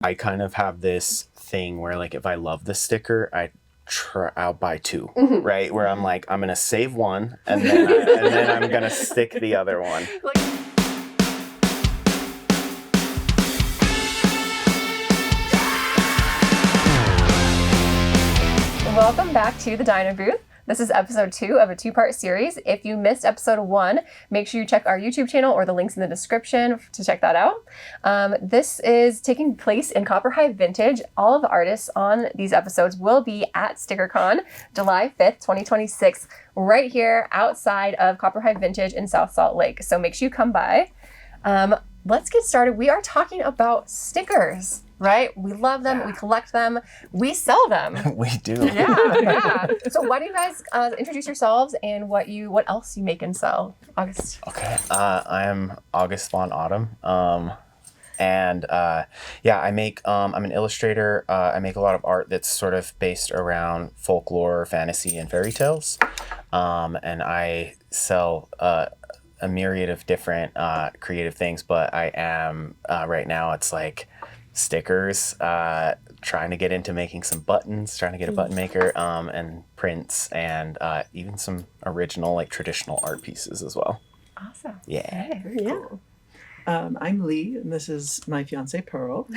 I kind of have this thing where like if I love the sticker, I'll buy two, right? Where I'm like, I'm gonna save one and then I'm gonna stick the other one. Welcome back to the Dino Booth. This is episode 2 of a 2-part series. If you missed episode 1, make sure you check our YouTube channel or the links in the description to check that out. This is taking place in Copperhive Vintage. All of the artists on these episodes will be at StickerCon, July 5th, 2026, right here outside of Copperhive Vintage in South Salt Lake. So make sure you come by. Let's get started. We are talking about stickers. Right? We love them. Yeah. We collect them. We sell them. We do. Yeah. So why don't you guys introduce yourselves and what else you make and sell? August. Okay. I am August Von Autumn. I make, I'm an illustrator. I make a lot of art that's sort of based around folklore, fantasy, and fairy tales. And I sell a myriad of different creative things, but I am, right now it's like stickers, trying to get into making some buttons, trying to get a button maker, and prints, and even some original, like traditional art pieces as well. Awesome. Yeah. Okay, very cool. I'm Lee, and this is my fiance Pearl.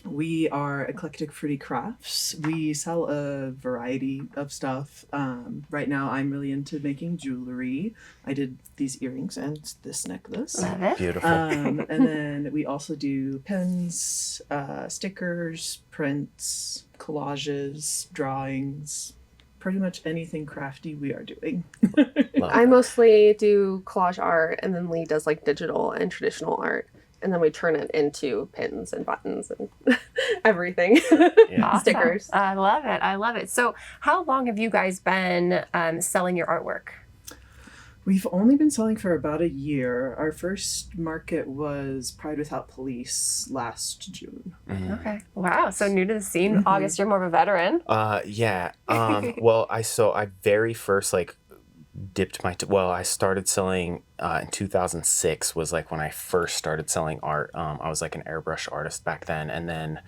We are Eclectic Fruity Crafts. We sell a variety of stuff. Right now, I'm really into making jewelry. I did these earrings and this necklace. Love it. Beautiful. And then we also do pens, stickers, prints, collages, drawings, pretty much anything crafty we are doing. I mostly do collage art, and then Lee does like digital and traditional art. And then we turn it into pins and buttons and everything. Yeah. Awesome. Stickers. I love it. So how long have you guys been selling your artwork? We've only been selling for about a year. Our first market was Pride Without Police last June. Mm-hmm. Okay. Wow. So new to the scene. August, you're more of a veteran. Yeah. Well, I very first dipped I started selling in 2006 was like when I first started selling art. I was like an airbrush artist back then, and then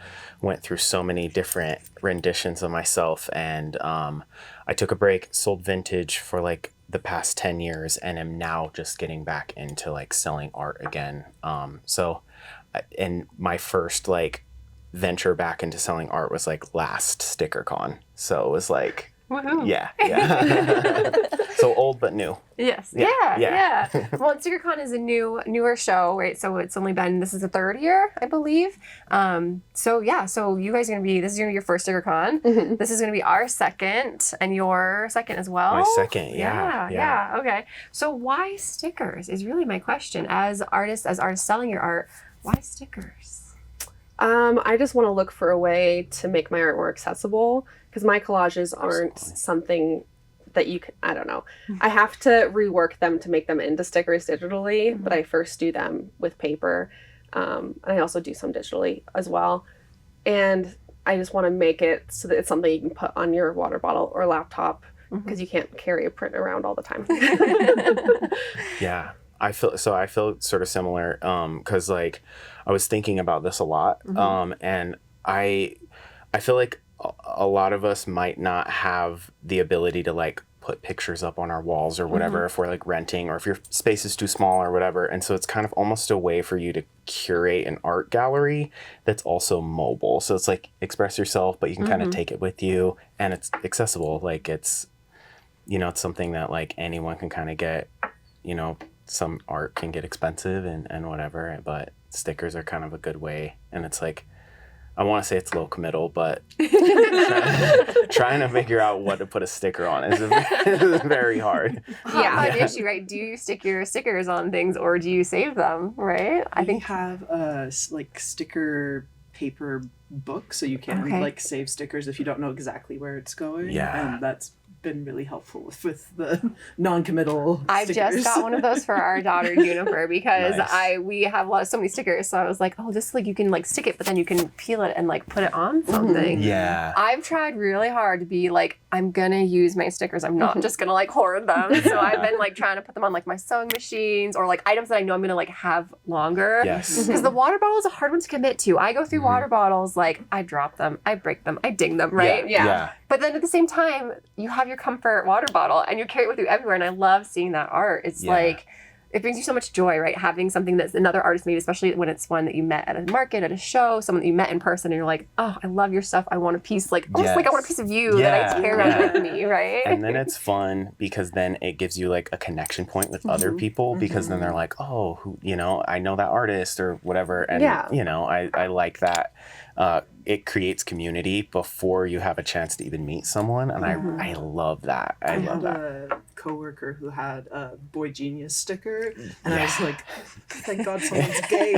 went through so many different renditions of myself, and I took a break, sold vintage for like the past 10 years, and am now just getting back into like selling art again. And my first like venture back into selling art was like last StickerCon, so it was like Woohoo. yeah. So old but new. Yes. Yeah. Yeah. Well, StickerCon is a newer show, right? So it's only been, this is the 3rd year, I believe. So you guys are going to be, this is going to be your first StickerCon. Mm-hmm. This is going to be our second, and your second as well. My second, yeah. Okay. So why stickers is really my question. As artists selling your art, why stickers? I just want to look for a way to make my art more accessible, because my collages aren't something that you can, I don't know. I have to rework them to make them into stickers digitally, but I first do them with paper. And I also do some digitally as well. And I just want to make it so that it's something you can put on your water bottle or laptop, because you can't carry a print around all the time. Yeah. I feel sort of similar, because like I was thinking about this a lot, and I feel like a lot of us might not have the ability to like put pictures up on our walls or whatever if we're like renting, or if your space is too small or whatever, and so it's kind of almost a way for you to curate an art gallery that's also mobile. So it's like express yourself, but you can kind of take it with you, and it's accessible. Like it's something that like anyone can kind of get. Some art can get expensive and whatever, but stickers are kind of a good way. And it's like, I want to say it's low committal, but trying to figure out what to put a sticker on is very hard. An issue, right? Do you stick your stickers on things, or do you save them, right? I think have a like sticker paper book, so you can like save stickers if you don't know exactly where it's going. Yeah. And that's been really helpful with the non-committal I've stickers. just got one of those for our daughter Juniper because Nice. we have so many stickers. So I was like, oh, this like you can like stick it, but then you can peel it and like put it on something. Yeah. I've tried really hard to be like, I'm gonna use my stickers. I'm not just gonna like hoard them. So I've been like trying to put them on like my sewing machines or like items that I know I'm gonna like have longer. Yes. Because the water bottle is a hard one to commit to. I go through water bottles, like I drop them, I break them, I ding them, right? Yeah. But then at the same time, you have your comfort water bottle and you carry it with you everywhere. And I love seeing that art. It's like, it brings you so much joy, right? Having something that's another artist made, especially when it's one that you met at a market, at a show, someone that you met in person, and you're like, oh, I love your stuff. I want a piece, like, almost like I want a piece of you that I carry with me, right? And then it's fun because then it gives you like a connection point with other people because then they're like, oh, who, you know, I know that artist or whatever. And, you know, I like that. It creates community before you have a chance to even meet someone. And I love that. I love that. A coworker who had a Boy Genius sticker, and I was like, thank God someone's gay.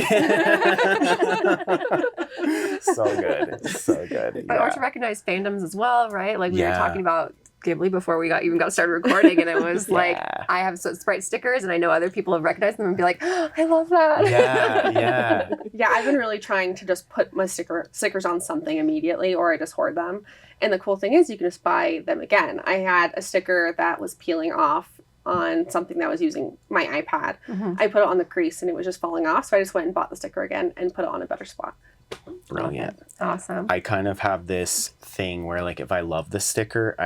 So good. So good. But or to recognize fandoms as well, right? Like we were talking about Ghibli before we even got started recording, and it was like, I have Sprite stickers, and I know other people have recognized them and be like, oh, I love that. Yeah, I've been really trying to just put my stickers on something immediately, or I just hoard them. And the cool thing is you can just buy them again. I had a sticker that was peeling off on something that was using my iPad. I put it on the crease and it was just falling off, so I just went and bought the sticker again and put it on a better spot. Brilliant. Awesome. I kind of have this thing where like if I love the sticker,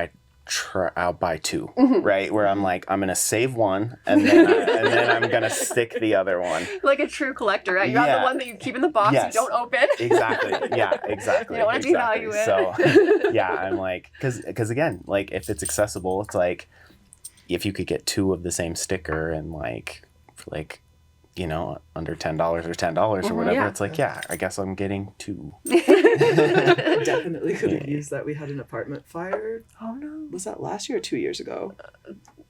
I'll buy two, right? Where I'm like, I'm gonna save one, and then I'm gonna stick the other one. Like a true collector, right? You have the one that you keep in the box, you don't open. Exactly. Yeah. Exactly. You don't want to devalue it. So, yeah, I'm like, because again, like if it's accessible, it's like if you could get two of the same sticker and like you know, under $10 or $10 or whatever, it's like, I guess I'm getting two. Definitely could have used that. We had an apartment fire. Oh no. Was that last year or 2 years ago?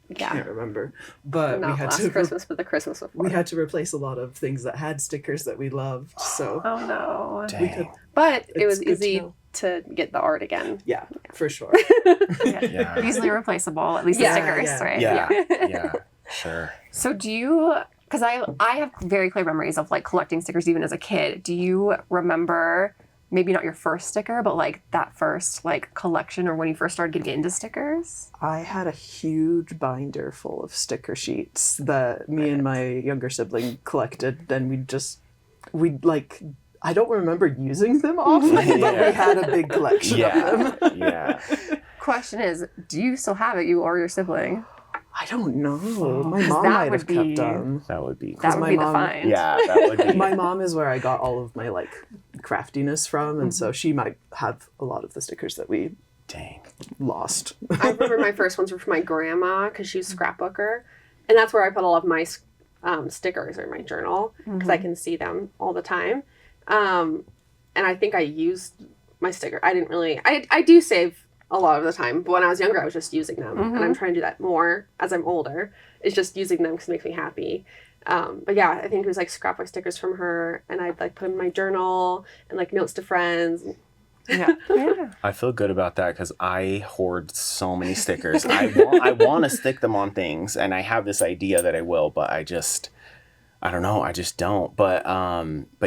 Yeah. Can't remember. But Not we had last Christmas, but the Christmas before. we had to replace a lot of things that had stickers that we loved. So Oh no. Dang. But it was It's good to easy know. to get the art again. yeah, for sure. Yeah. Easily replaceable, at least the Yeah, stickers, right? Yeah. Sure. So do you, because I have very clear memories of like collecting stickers even as a kid. Do you remember maybe not your first sticker, but like that first like collection or when you first started getting into stickers? I had a huge binder full of sticker sheets that me and my younger sibling collected, and we'd like, I don't remember using them often, but we had a big collection of them. Yeah. Question is, do you still have it, you or your sibling? I don't know. My mom that might would have kept them. That would be That would my be mom- the find. Yeah, that would be. My mom is where I got all of my like craftiness from, and so she might have a lot of the stickers that we Dang. lost. I remember my first ones were from my grandma because she was a scrapbooker. And that's where I put all of my stickers in my journal because I can see them all the time. And I think I used my sticker. I didn't really... I do save a lot of the time, but when I was younger, I was just using them. And I'm trying to do that more as I'm older. It's just using them because it makes me happy. But yeah, I think it was like scrapbook stickers from her, and I'd like put them in my journal and like notes to friends. Yeah. I feel good about that because I hoard so many stickers. I want to stick them on things, and I have this idea that I will, but I don't know. I just don't. But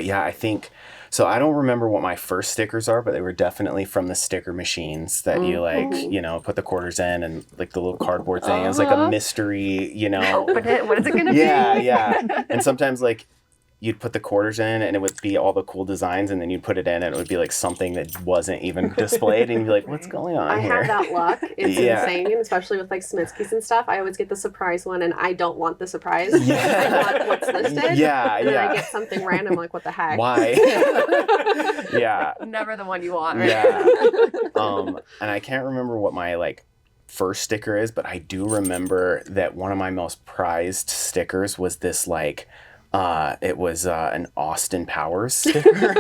yeah, I think so. I don't remember what my first stickers are, but they were definitely from the sticker machines that you like, you know, put the quarters in and like the little cardboard thing. It was like a mystery, you know. Open it. What is it going to be? Yeah. And sometimes like you'd put the quarters in and it would be all the cool designs, and then you'd put it in and it would be like something that wasn't even displayed, and you'd be like, what's going on I here? have that luck. It's insane, especially with like Smithski's and stuff. I always get the surprise one, and I don't want the surprise. I want what's listed. Yeah, and then yeah. I get something random, like what the heck? Why? Yeah. Never the one you want, right? Yeah. And I can't remember what my like first sticker is, but I do remember that one of my most prized stickers was this like it was an Austin Powers sticker.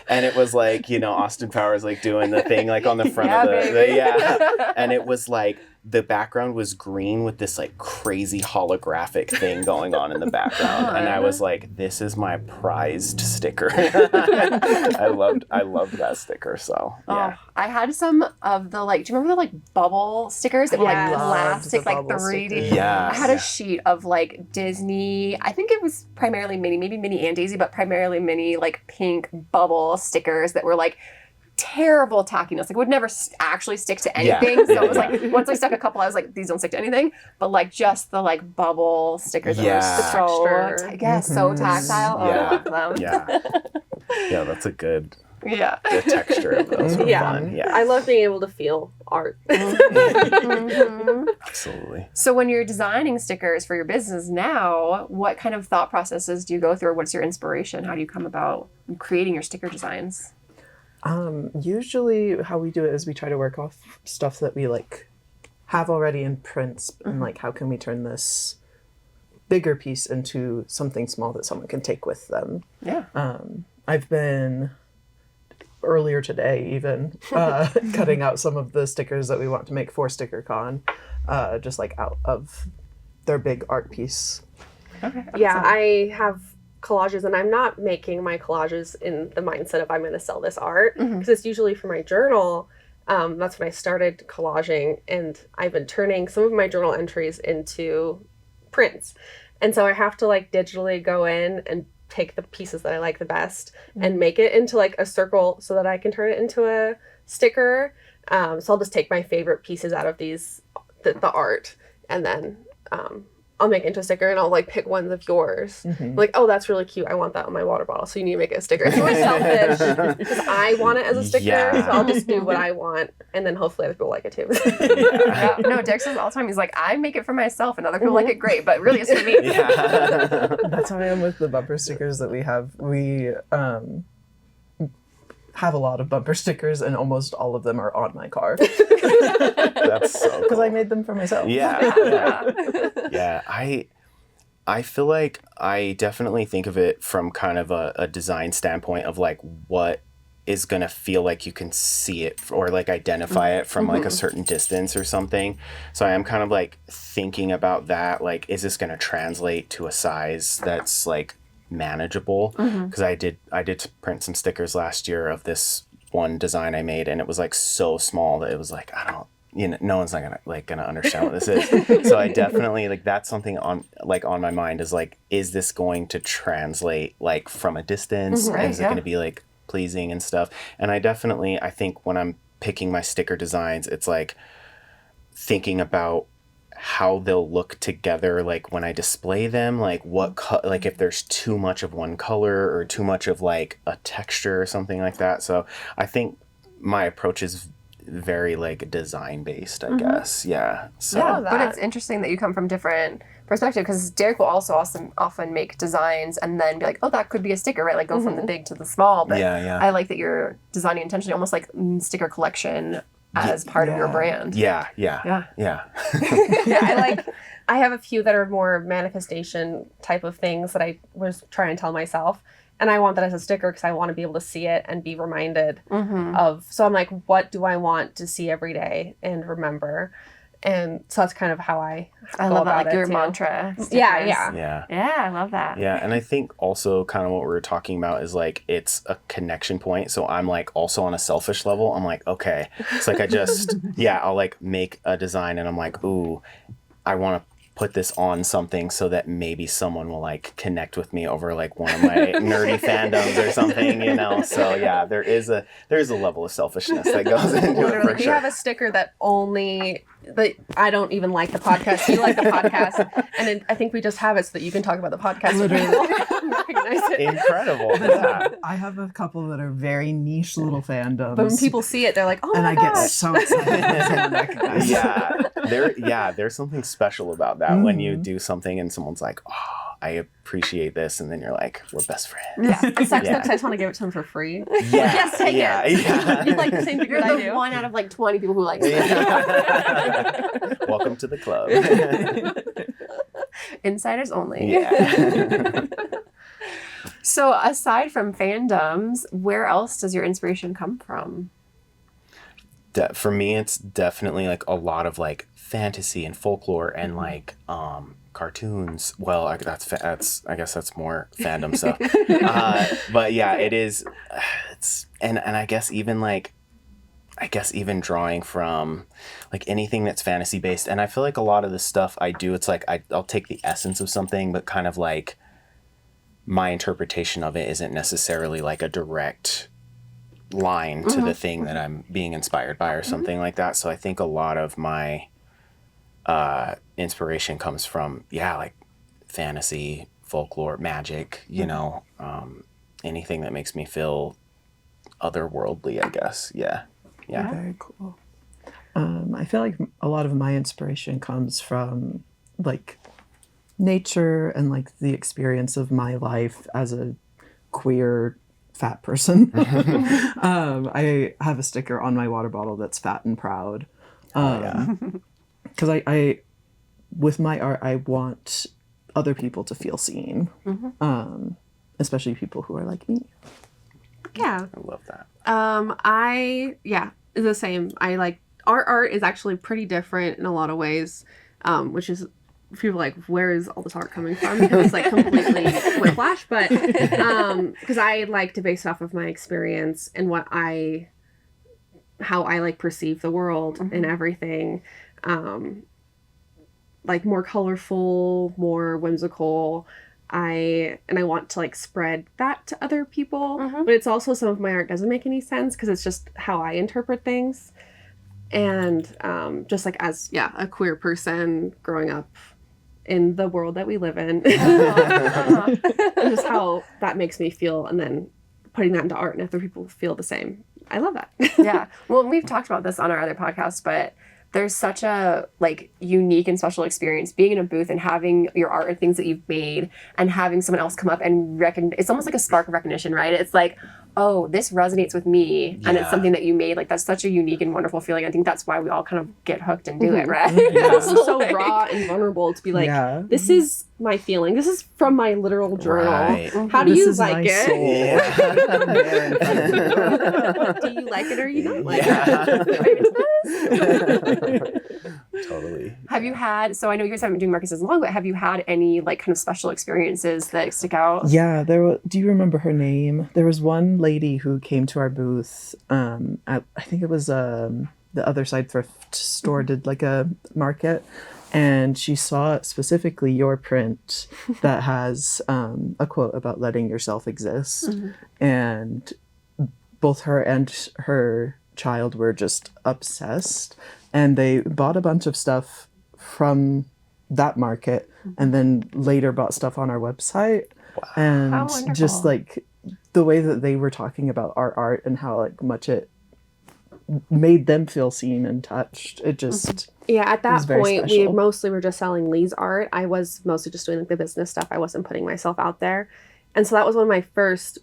And it was like, you know, Austin Powers like doing the thing like on the front of the and it was like the background was green with this like crazy holographic thing going on in the background, and I was like, this is my prized sticker. I loved that sticker. So yeah. Oh, I had some of the like, do you remember the like bubble stickers that were like Yes. plastic, like Loved the bubble 3D? stickers. Yeah. I had a sheet of like Disney, I think it was primarily Minnie, maybe Minnie and Daisy, but primarily Minnie, like pink bubble stickers that were like terrible tackiness. Like would never actually stick to anything. So it was like, once I stuck a couple, I was like, these don't stick to anything. But like just the like bubble stickers that were so, texture. so tactile. Oh, I Yeah. love them. Yeah. Yeah, that's a good. Yeah. The texture of those were fun. Yeah. I love being able to feel art. Mhm. Absolutely. So when you're designing stickers for your business now, what kind of thought processes do you go through? What's your inspiration? How do you come about creating your sticker designs? Usually how we do it is we try to work off stuff that we like have already in prints and like how can we turn this bigger piece into something small that someone can take with them. Yeah. I've been earlier today even cutting out some of the stickers that we want to make for StickerCon, just like out of their big art piece. Okay. Yeah, I have collages, and I'm not making my collages in the mindset of I'm going to sell this art, because it's usually for my journal. That's when I started collaging, and I've been turning some of my journal entries into prints. And so I have to like digitally go in and take the pieces that I like the best and make it into like a circle so that I can turn it into a sticker. So I'll just take my favorite pieces out of these, the art, and then I'll make it into a sticker, and I'll like pick ones of yours. Like, oh, that's really cute. I want that on my water bottle. So you need to make it a sticker. It's really selfish because I want it as a sticker. Yeah. So I'll just do what I want, and then hopefully other people like it too. Yeah. No, Derek says all the time, he's like, I make it for myself and other people like it great, but really it's for me. Yeah. That's how I am with the bumper stickers that we have. We have a lot of bumper stickers, and almost all of them are on my car That's so because cool. I made them for myself. Yeah. Yeah. I feel like I definitely think of it from kind of a design standpoint of like what is going to feel like you can see it or like identify it from like a certain distance or something. So I am kind of like thinking about that. Like, is this going to translate to a size that's like manageable? Because I did print some stickers last year of this one design I made, and it was like so small that it was like, I don't, no one's not gonna understand what this is. So I definitely like, that's something on my mind is like, is this going to translate like from a distance? Right, Is it going to be like pleasing and stuff? And I think when I'm picking my sticker designs, it's like thinking about how they'll look together, like when I display them, like like if there's too much of one color or too much of like a texture or something like that. So I think my approach is very like design based, I guess. Yeah. So Yeah, but it's interesting that you come from different perspective, because Derek will also often make designs and then be like, oh, that could be a sticker, right? Like go from the big to the small. But yeah. I like that you're designing intentionally, almost like sticker collection as part of your brand. Yeah. Yeah. Yeah, I have a few that are more manifestation type of things that I was trying to tell myself. And I want that as a sticker because I want to be able to see it and be reminded of. So I'm like, what do I want to see every day and remember? And so that's kind of how I love that, like your too. mantra. Stickers. Yeah. Yeah, I love that. Yeah, and I think also kind of what we were talking about is like it's a connection point. So I'm like also on a selfish level, I'm like, okay. It's like I just I'll like make a design and I'm like, ooh, I want to put this on something so that maybe someone will like connect with me over like one of my nerdy fandoms or something, So yeah, there is a level of selfishness that goes into it for We sure. have a sticker that I don't even like the podcast. You like the podcast, and I think we just have it so that you can talk about the podcast. Recognize it. Incredible. Yeah. I have a couple that are very niche little fandoms. But when people see it, they're like, "Oh and my I gosh!" get so excited when someone recognizes it. There's something special about that when you do something and someone's like, oh, I appreciate this, and then you're like, we're best friends. Yeah, it sucks that I just want to give it to them for free. Yeah. Yes, take it. Yeah. You like the same thing You're that I the do. one out of like 20 people who like Welcome to the club. Insiders only. Yeah. So aside from fandoms, where else does your inspiration come from? for me, it's definitely like a lot of like fantasy and folklore and like cartoons. Well, that's I guess that's more fandom stuff. But yeah, it is. It's and I guess even drawing from like anything that's fantasy based. And I feel like a lot of the stuff I do, it's like I'll take the essence of something, but kind of like my interpretation of it isn't necessarily like a direct line to the thing that I'm being inspired by or something like that. So I think a lot of my inspiration comes from, like fantasy, folklore, magic, you know, anything that makes me feel otherworldly, I guess. Yeah. Very cool. I feel like a lot of my inspiration comes from like nature and like the experience of my life as a queer fat person. I have a sticker on my water bottle that's fat and proud. Because I with my art, I want other people to feel seen, especially people who are like me. Yeah, I love that. It's the same. I like our art is actually pretty different in a lot of ways, which is people are like, where is all this art coming from? Because it's like completely whiplash. But because I like to base it off of my experience and how I like perceive the world and everything. Like more colorful, more whimsical. I want to like spread that to other people, but it's also some of my art doesn't make any sense because it's just how I interpret things. And just like as a queer person growing up in the world that we live in, just how that makes me feel, and then putting that into art and other people feel the same. I love that. Yeah. Well, we've talked about this on our other podcast, but there's such a like unique and special experience being in a booth and having your art and things that you've made and having someone else come up and it's almost like a spark of recognition, right? It's like, oh, this resonates with me and it's something that you made. Like that's such a unique and wonderful feeling. I think that's why we all kind of get hooked and do it, right? It's so raw and vulnerable to be like, this is my feeling. This is from my literal journal. Right. How do This you is like my it? soul. Do you like it or you don't like it? Totally. Have you had, so I know you guys haven't been doing markets as long, but have you had any like kind of special experiences that stick out? Yeah, do you remember her name? There was one lady who came to our booth at, I think it was the Other Side thrift store did like a market, and she saw specifically your print that has a quote about letting yourself exist. And both her and her child were just obsessed, and they bought a bunch of stuff from that market and then later bought stuff on our website. And just like the way that they were talking about our art and how like much it made them feel seen and touched, it just at that point we special. mostly were just selling Lee's art. I was mostly just doing like the business stuff. I wasn't putting myself out there, and so that was one of my first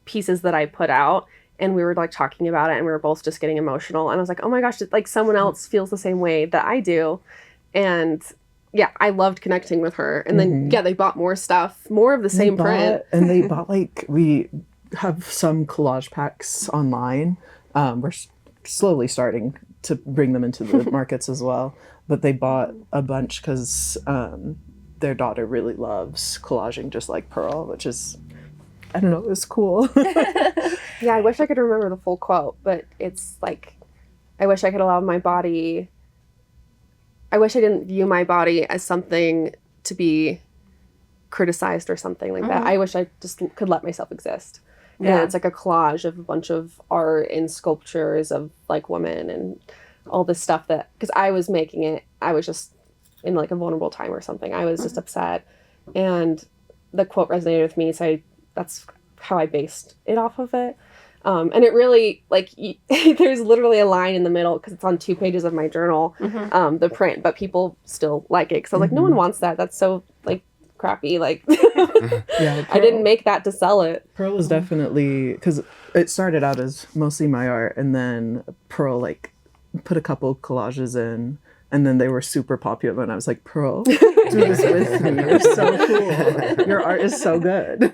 pieces that I put out, and we were like talking about it and we were both just getting emotional, and I was like, oh my gosh, like someone else feels the same way that I do. And I loved connecting with her. And then they bought more stuff, more of the same print. And they bought like, we have some collage packs online. We're slowly starting to bring them into the markets as well, but they bought a bunch because their daughter really loves collaging just like Pearl, which is, I don't know, it was cool. I wish I could remember the full quote, but it's like, I wish I could allow my body, I wish I didn't view my body as something to be criticized or something like that. I wish I just could let myself exist. And it's like a collage of a bunch of art and sculptures of like women and all this stuff that, because I was making it, I was just in like a vulnerable time or something. I was just upset. And the quote resonated with me, so that's how I based it off of it. And it really, like, there's literally a line in the middle, because it's on 2 pages of my journal, the print, but people still like it. Because I was like, no one wants that. That's so, like, crappy. Like, I didn't make that to sell it. Pearl was definitely, because it started out as mostly my art, and then Pearl, like, put a couple collages in, and then they were super popular, and I was like, Pearl, do this with me. You're so cool. Your art is so good.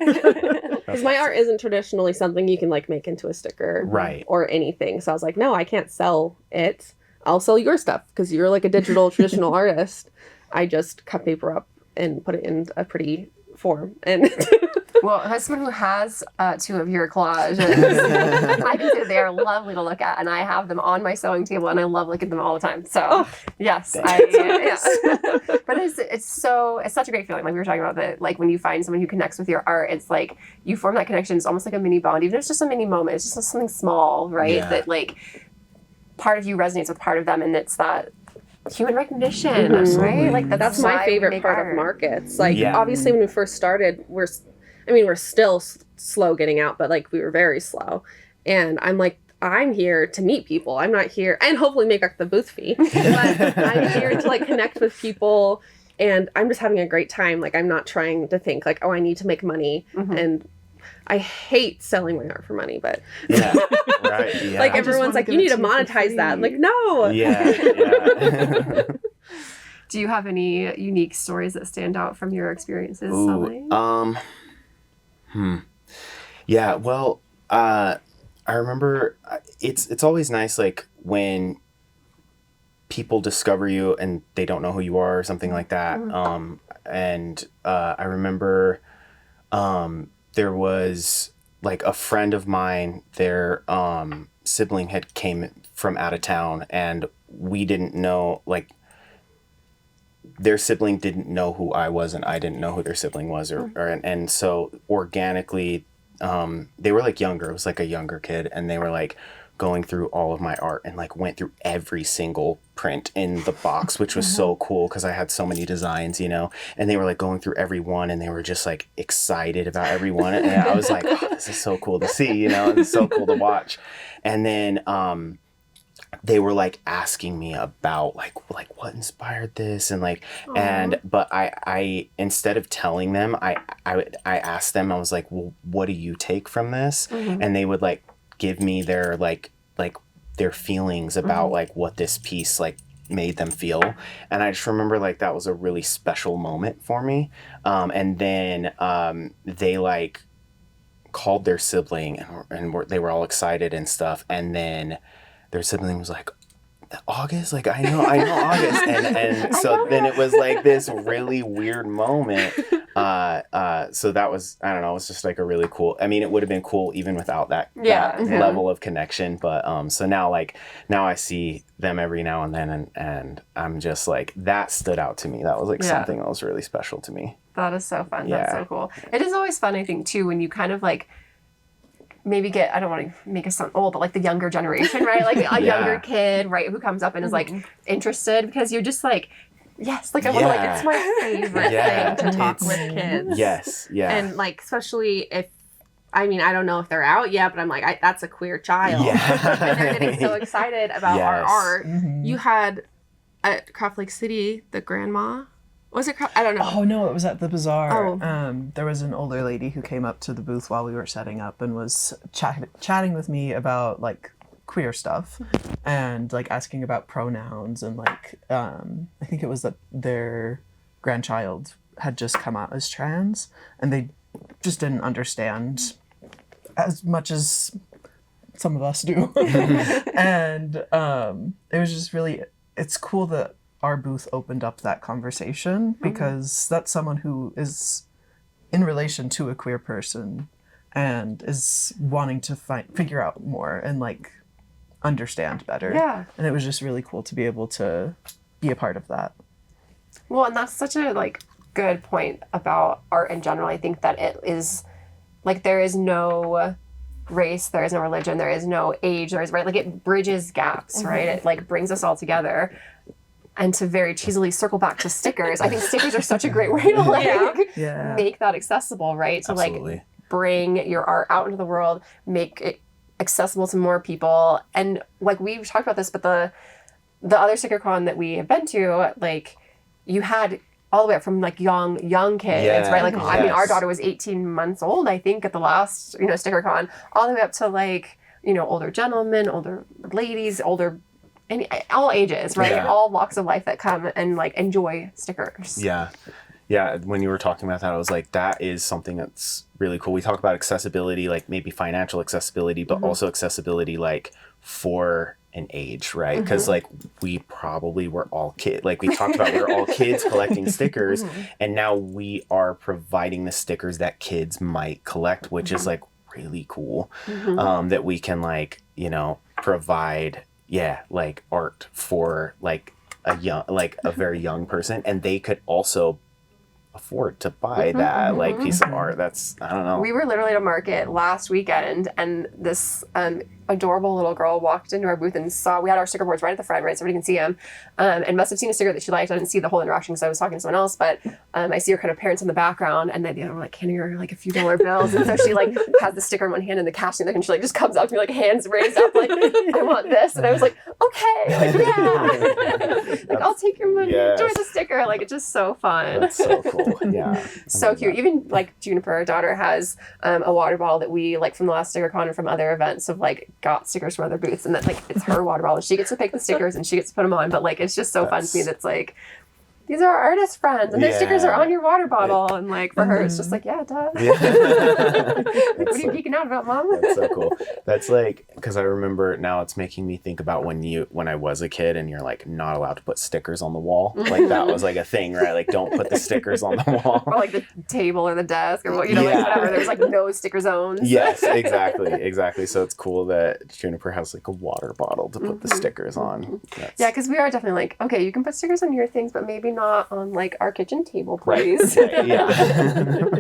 Because my art isn't traditionally something you can like make into a sticker, Right. or anything. So I was like, no, I can't sell it. I'll sell your stuff because you're like a digital traditional artist. I just cut paper up and put it in a pretty form. And Well, as someone who has 2 of your collages, I can say they are lovely to look at, and I have them on my sewing table, and I love looking at them all the time. So, yes, yeah. But it's such a great feeling. Like we were talking about that, like when you find someone who connects with your art, it's like you form that connection. It's almost like a mini bond, even if it's just a mini moment. It's just something small, right? Yeah. That like part of you resonates with part of them, and it's that human recognition, right? Like that's my why we favorite make part art. of markets. Like Yeah. obviously when we first started, we're still slow getting out, but like we were very slow. And I'm like, I'm here to meet people. I'm not here and hopefully make up the booth fee. But I'm here to like connect with people, and I'm just having a great time. Like I'm not trying to think like, oh, I need to make money. And I hate selling my art for money, but Yeah. Right. Yeah. like I just everyone's wanna like, give you it need to to you for monetize that. I'm free. like, no. Yeah. Do you have any unique stories that stand out from your experiences selling? Yeah, well, I remember it's always nice like when people discover you and they don't know who you are or something like that. And I remember there was like a friend of mine, their sibling had came from out of town, and we didn't know, like, their sibling didn't know who I was and I didn't know who their sibling was, and so organically they were like younger. It was like a younger kid, and they were like going through all of my art and like went through every single print in the box, which was so cool because I had so many designs, you know, and they were like going through every one, and they were just like excited about every one, and I was like, oh, this is so cool to see, you know, it's so cool to watch. And then they were like asking me about like what inspired this, and like but I instead of telling them, I asked them, I was like, well, what do you take from this? And they would like give me their like their feelings about like what this piece like made them feel. And I just remember like that was a really special moment for me. And then they like called their sibling, and they were all excited and stuff, and then their sibling was like, August, like I know August, and so then it was like this really weird moment. So that was, I don't know, it was just like a really cool, I mean, it would have been cool even without that level of connection, but so now I see them every now and then, and I'm just like, that stood out to me. That was like something that was really special to me. That is so fun. Yeah. That's so cool. It is always fun, I think, too, when you kind of like maybe get, I don't want to make us sound old, but like the younger generation, right? Like a younger kid, right, who comes up and is like interested, because you're just like, yes, like I want to, like, it's my favorite thing to talk with kids. Yes, yeah. And like, especially if, I mean, I don't know if they're out yet, but I'm like, that's a queer child. Yeah. And they're getting so excited about our Yes. art. You had at Craft Lake City, the grandma. Was it? I don't know. Oh no, it was at the bazaar. Oh. There was an older lady who came up to the booth while we were setting up and was chatting with me about like queer stuff and like asking about pronouns, and like I think it was that their grandchild had just come out as trans, and they just didn't understand as much as some of us do. And it was just really, it's cool that our booth opened up that conversation, because that's someone who is in relation to a queer person and is wanting to figure out more and like understand better. Yeah. And it was just really cool to be able to be a part of that. Well, and that's such a like good point about art in general. I think that it is like, there is no race, there is no religion, there is no age, there is, right, like it bridges gaps, right? It like brings us all together. And to very cheesily circle back to stickers, I think stickers are such a great way to like make that accessible, right? To Absolutely. like bring your art out into the world, make it accessible to more people. And like we've talked about this, but the other sticker con that we have been to, like you had all the way up from like young kids, right? Like I mean, our daughter was 18 months old, I think, at the last, you know, sticker con, all the way up to like, you know, older gentlemen, older ladies, all ages, right? Yeah. All walks of life that come and like enjoy stickers. Yeah. Yeah, when you were talking about that, I was like, that is something that's really cool. We talk about accessibility, like maybe financial accessibility, but also accessibility like for an age, right? Because like we probably were all kids, like we talked about, we were all kids collecting stickers, and now we are providing the stickers that kids might collect, which is like really cool. That we can like, you know, provide, like art for like a very young person, and they could also afford to buy that like piece of art. That's, I don't know. We were literally at a market last weekend, and this adorable little girl walked into our booth and saw we had our sticker boards right at the front, right, so everybody can see them, and must have seen a sticker that she liked. I didn't see the whole interaction because I was talking to someone else, but I see her kind of parents in the background, and then they were like handing her like a few dollar bills, and so she like has the sticker in one hand and the cash in the other, and she like just comes up to me like hands raised up like, I want this, and I was like, okay, like, yeah, like I'll take your money, enjoy the sticker. Like, it's just so fun. That's so cool. Yeah. So cute. Even like Juniper, our daughter, has a water bottle that we like from the last sticker con and from other events of like got stickers from other booths, and that like it's her water bottle. She gets to pick the stickers and she gets to put them on. But like it's just so fun to me that's like these are our artist friends and their stickers are on your water bottle, and like for her it's just like duh. Like, what are you geeking out about, Mom? That's so cool. That's like, because I remember now it's making me think about when I was a kid and you're like not allowed to put stickers on the wall. Like that was like a thing, right? Like don't put the stickers on the wall. Or like the table or the desk or like whatever. There's like no sticker zones. Yes, exactly. So it's cool that Juniper has like a water bottle to put the stickers on. Yeah, because we are definitely like, okay, you can put stickers on your things, but maybe not on like our kitchen table, please. Right. Yeah.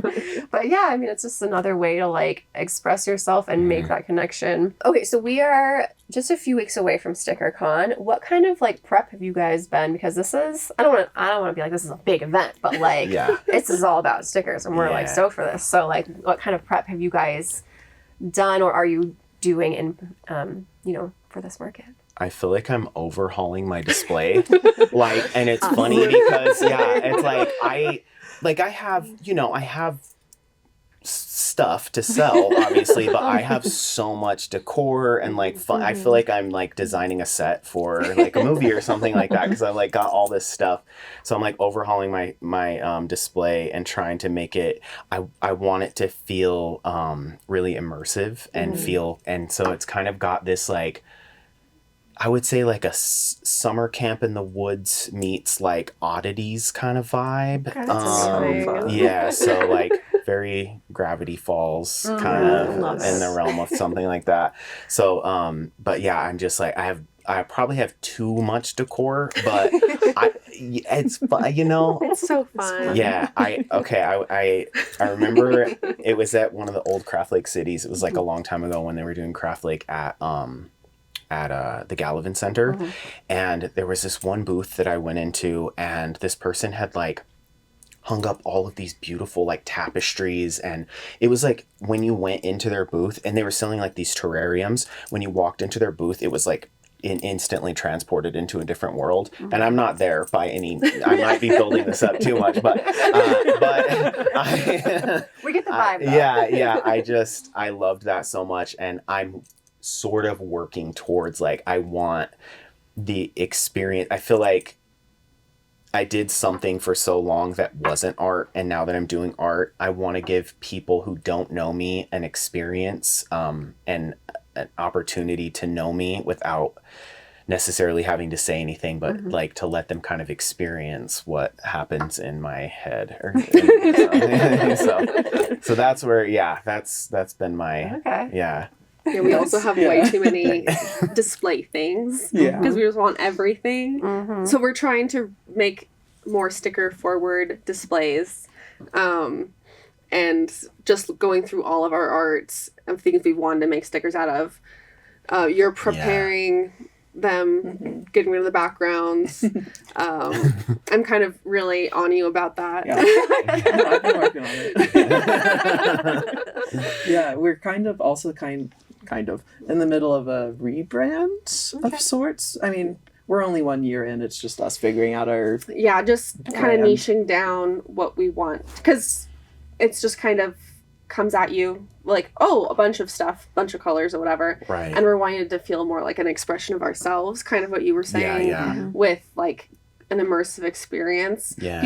But yeah, I mean, it's just another way to like express yourself and make that connection. Okay, so we are just a few weeks away from StickerCon. What kind of like prep have you guys been? Because this is, I don't want to be like this is a big event, but like this is all about stickers, and we're like stoked for this. So like, what kind of prep have you guys done, or are you doing in for this market? I feel like I'm overhauling my display. Like, and it's funny because it's like I have stuff to sell, obviously, but I have so much decor and like fun. I feel like I'm like designing a set for like a movie or something like that, because I like got all this stuff. So I'm like overhauling my display and trying to make it. I want it to feel really immersive and so it's kind of got this like, I would say like a summer camp in the woods meets like oddities kind of vibe. So like very Gravity Falls kind of in the realm of something like that. So but yeah, I'm just like I probably have too much decor, but it's fun, It's so fun. Yeah, I remember it was at one of the old Craft Lake cities. It was like a long time ago when they were doing Craft Lake at the Gallivan Center, and there was this one booth that I went into, and this person had like hung up all of these beautiful like tapestries, and it was like when you went into their booth, and they were selling like these terrariums. When you walked into their booth, it was like instantly transported into a different world. And I'm not there by any, I might be building this up too much, but we get the vibe though. I loved that so much, and I'm sort of working towards like, I want the experience. I feel like I did something for so long that wasn't art, and now that I'm doing art, I want to give people who don't know me an experience and an opportunity to know me without necessarily having to say anything, but like to let them kind of experience what happens in my head. So that's where, that's been my, Yeah, we also have way too many display things because we just want everything. So we're trying to make more sticker forward displays, and just going through all of our arts of things we wanted to make stickers out of. You're preparing them, getting rid of the backgrounds. I'm kind of really on you about that. I've been working on it. We're kind of also kind of in the middle of a rebrand of sorts. I mean, we're only 1 year in. It's just us figuring out our just kind of niching down what we want, because it's just kind of comes at you like, oh, a bunch of stuff, bunch of colors or whatever, right? And we're wanting it to feel more like an expression of ourselves, kind of what you were saying with like an immersive experience. Yeah.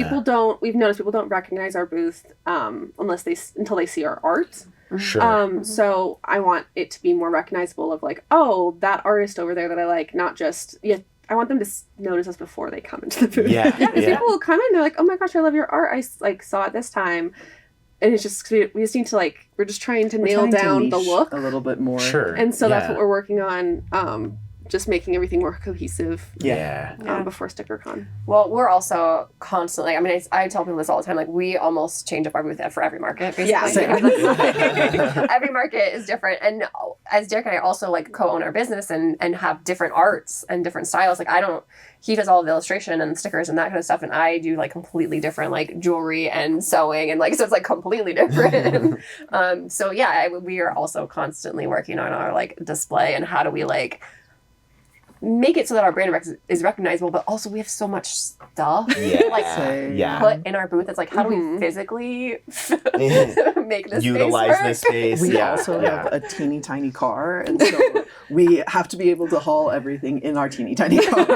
We've noticed people don't recognize our booth until they see our art. Sure. So I want it to be more recognizable of like, oh, that artist over there that I like, not just, I want them to notice us before they come into the booth. Yeah. Because people will come in, they're like, oh my gosh, I love your art. I like saw it this time. And it's just, we just need to like, we're just trying to nail down the look a little bit more. Sure. And so that's what we're working on. Just making everything more cohesive. Before StickerCon. Well, we're also constantly, I mean, I tell people this all the time, like, we almost change up our booth for every market, basically. Yeah. Every market is different. And as Derek and I also, like, co-own our business and have different arts and different styles. Like, he does all the illustration and stickers and that kind of stuff, and I do, like, completely different, like, jewelry and sewing, and, like, so it's, like, completely different. So, yeah, we are also constantly working on our, like, display and how do we, like, make it so that our brand is recognizable, but also we have so much stuff put in our booth. It's like, how do we physically make this utilize this space? We also have a teeny tiny car, and so we have to be able to haul everything in our teeny tiny car.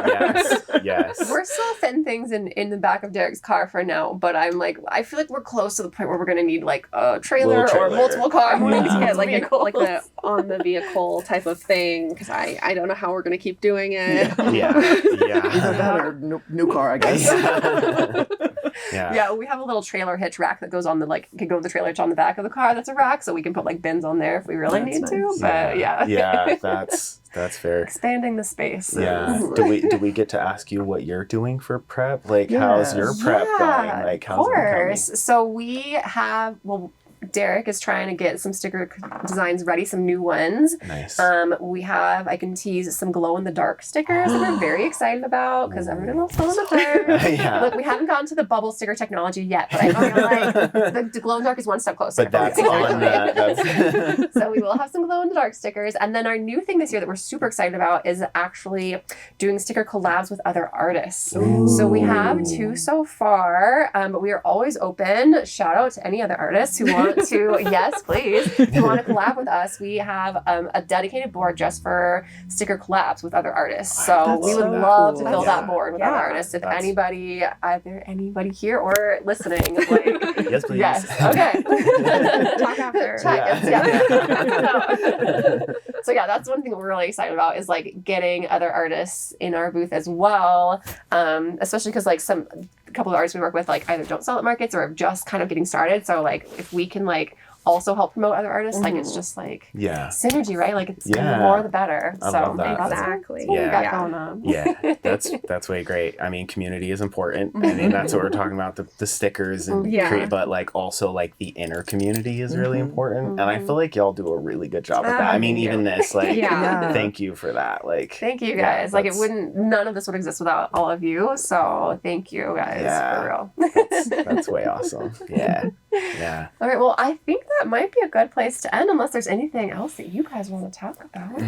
Yes. We're still fitting things in the back of Derek's car for now, but I'm like, I feel like we're close to the point where we're gonna need like a trailer or multiple cars. Like the on the vehicle type of thing, because I don't know how we're gonna keep doing it. Either that or new car, I guess. Yeah, we have a little trailer hitch rack that goes on the can go with the trailer hitch on the back of the car. That's a rack, so we can put like bins on there if we really need to. But that's fair. Expanding the space. Yeah. Do we get to ask you what you're doing for prep? Like, how's your prep going? Like, how's it becoming? So we have Derek is trying to get some sticker designs ready, some new ones. Nice. I can tease some glow in the dark stickers that we're very excited about because everyone loves glow in the dark. Look, we haven't gotten to the bubble sticker technology yet, but I feel like the glow in the dark is one step closer. But that's on that. So we will have some glow in the dark stickers. And then our new thing this year that we're super excited about is actually doing sticker collabs with other artists. Ooh. So we have 2 so far, but we are always open. Shout out to any other artists who want to, yes, please, if you want to collab with us. We have a dedicated board just for sticker collabs with other artists. So we would love to fill that board with other artists. If anybody, either anybody here or listening, like, yes, please. Yes. Okay. Talk after. So yeah, that's one thing we're really excited about is like getting other artists in our booth as well. Especially because like a couple of artists we work with like either don't sell at markets or are just kind of getting started. So like if we can like also help promote other artists, like it's just like synergy, right? Like it's the more the better. I love that. Exactly. That's what we got going on. Yeah, that's way great. I mean, community is important. I mean, that's what we're talking about, the stickers and create, but like also like the inner community is really important. And I feel like y'all do a really good job at that. I mean, even this, like, thank you for that. Like, thank you guys. Like none of this would exist without all of you. So thank you guys for real. That's way awesome. Yeah. All right. Well, I think that might be a good place to end unless there's anything else that you guys want to talk about.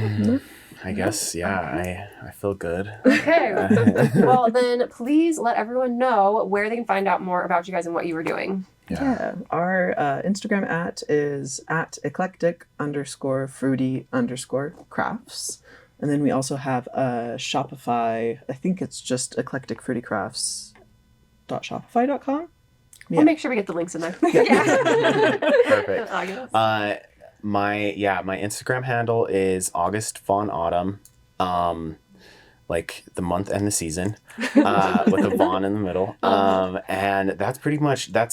I guess, I feel good. Okay. Well, then please let everyone know where they can find out more about you guys and what you were doing. Our Instagram is at eclectic_fruity_crafts. And then we also have a Shopify. I think it's just eclecticfruitycrafts.shopify.com. We'll make sure we get the links in there. Perfect. My Instagram handle is August Fawn Autumn, like the month and the season, with a Vaughn in the middle. And that's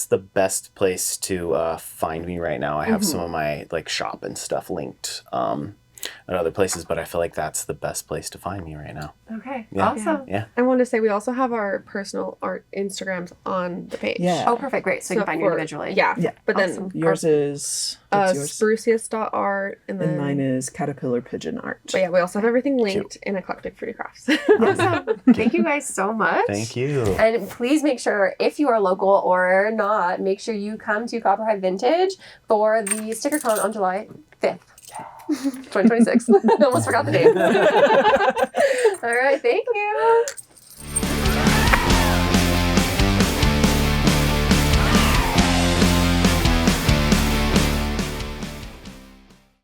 the best place to find me right now. I have some of my like shop and stuff linked at other places, but I feel like that's the best place to find me right now. Okay, awesome. Yeah. I wanted to say we also have our personal art Instagrams on the page. Yeah. Oh, perfect. Great. So you can find you individually. Yeah. But then yours is spruciest.art and then mine is Caterpillar Pigeon Art. But yeah, we also have everything linked in Eclectic Fruity Crafts. Awesome. Thank you guys so much. Thank you. And please make sure, if you are local or not, make sure you come to Copperhive Vintage for the StickerCon on July 5th. 2026. Almost forgot the name. All right, thank you.